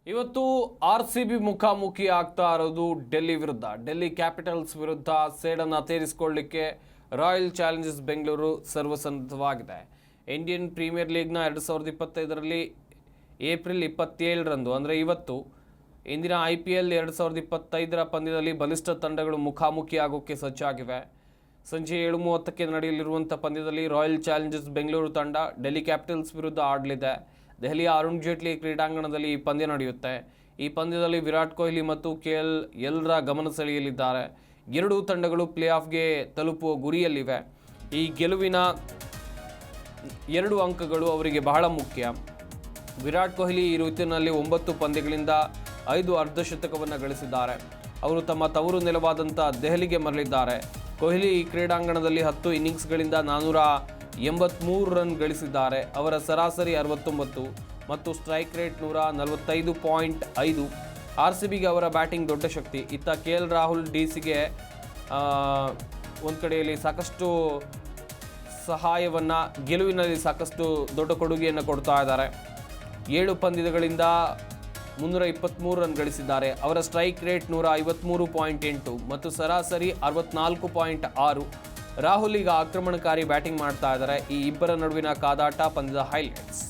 ಇವತ್ತು RCB ಮುಖಾಮುಖಿ ಆಗ್ತಾ ಇರೋದು ಡೆಲ್ಲಿ ವಿರುದ್ಧ. ಡೆಲ್ಲಿ ಕ್ಯಾಪಿಟಲ್ಸ್ ವಿರುದ್ಧ ಸೇಡನ್ನು ತೀರಿಸಿಕೊಳ್ಳಲಿಕ್ಕೆ ರಾಯಲ್ ಚಾಲೆಂಜರ್ಸ್ ಬೆಂಗಳೂರು ಸರ್ವಸನ್ನದ್ಧವಾಗಿದೆ. ಇಂಡಿಯನ್ ಪ್ರೀಮಿಯರ್ ಲೀಗ್ನ 2025ರಲ್ಲಿ ಏಪ್ರಿಲ್ 27ರಂದು ಅಂದರೆ ಇವತ್ತು ಇಂದಿನ IPL 2025ರ ಪಂದ್ಯದಲ್ಲಿ ಬಲಿಷ್ಠ ತಂಡಗಳು ಮುಖಾಮುಖಿ ಆಗೋಕ್ಕೆ ಸಜ್ಜಾಗಿವೆ. ಸಂಜೆ 7:30ಕ್ಕೆ ನಡೆಯಲಿರುವಂಥ ಪಂದ್ಯದಲ್ಲಿ ರಾಯಲ್ ಚಾಲೆಂಜರ್ಸ್ ಬೆಂಗಳೂರು ತಂಡ ಡೆಲ್ಲಿ ಕ್ಯಾಪಿಟಲ್ಸ್ ವಿರುದ್ಧ ಆಡಲಿದೆ. ದೆಹಲಿಯ ಅರುಣ್ ಜೇಟ್ಲಿ ಕ್ರೀಡಾಂಗಣದಲ್ಲಿ ಈ ಪಂದ್ಯ ನಡೆಯುತ್ತೆ. ಈ ಪಂದ್ಯದಲ್ಲಿ ವಿರಾಟ್ ಕೊಹ್ಲಿ ಮತ್ತು KL ಎಲ್ಲರ ಗಮನ ಸೆಳೆಯಲಿದ್ದಾರೆ. ಎರಡೂ ತಂಡಗಳು ಪ್ಲೇ ಆಫ್ಗೆ ತಲುಪುವ ಗುರಿಯಲ್ಲಿವೆ. ಈ ಗೆಲುವಿನ 2 ಅಂಕಗಳು ಅವರಿಗೆ ಬಹಳ ಮುಖ್ಯ. ವಿರಾಟ್ ಕೊಹ್ಲಿ ಈ ಋತುವಿನಲ್ಲಿ 9 ಪಂದ್ಯಗಳಿಂದ 5 ಅರ್ಧಶತಕವನ್ನು ಗಳಿಸಿದ್ದಾರೆ. ಅವರು ತಮ್ಮ ತವರು ನೆಲವಾದಂಥ ದೆಹಲಿಗೆ ಮರಳಿದ್ದಾರೆ. ಕೊಹ್ಲಿ ಈ ಕ್ರೀಡಾಂಗಣದಲ್ಲಿ 10 ಇನ್ನಿಂಗ್ಸ್ಗಳಿಂದ 483 ರನ್ ಗಳಿಸಿದ್ದಾರೆ. ಅವರ ಸರಾಸರಿ 69 ಮತ್ತು ಸ್ಟ್ರೈಕ್ ರೇಟ್ 145.5. RCBಗೆ ಅವರ ಬ್ಯಾಟಿಂಗ್ ದೊಡ್ಡ ಶಕ್ತಿ. ಇತ್ತ KL ರಾಹುಲ್ DCಗೆ ಒಂದು ಕಡೆಯಲ್ಲಿ ಸಾಕಷ್ಟು ಸಹಾಯವನ್ನು, ಗೆಲುವಿನಲ್ಲಿ ಸಾಕಷ್ಟು ದೊಡ್ಡ ಕೊಡುಗೆಯನ್ನು ಕೊಡ್ತಾ ಇದ್ದಾರೆ. 7 ಪಂದ್ಯಗಳಿಂದ 323 ರನ್ ಗಳಿಸಿದ್ದಾರೆ. ಅವರ ಸ್ಟ್ರೈಕ್ ರೇಟ್ 153.8 ಮತ್ತು ಸರಾಸರಿ 64.6. ರಾಹುಲ್ ಈಗ ಆಕ್ರಮಣಕಾರಿ ಬ್ಯಾಟಿಂಗ್ ಮಾಡ್ತಾ ಇದ್ದಾರೆ. ಈ ಇಬ್ಬರ ನಡುವಿನ ಕಾದಾಟ ಪಂದ್ಯದ ಹೈಲೈಟ್ಸ್.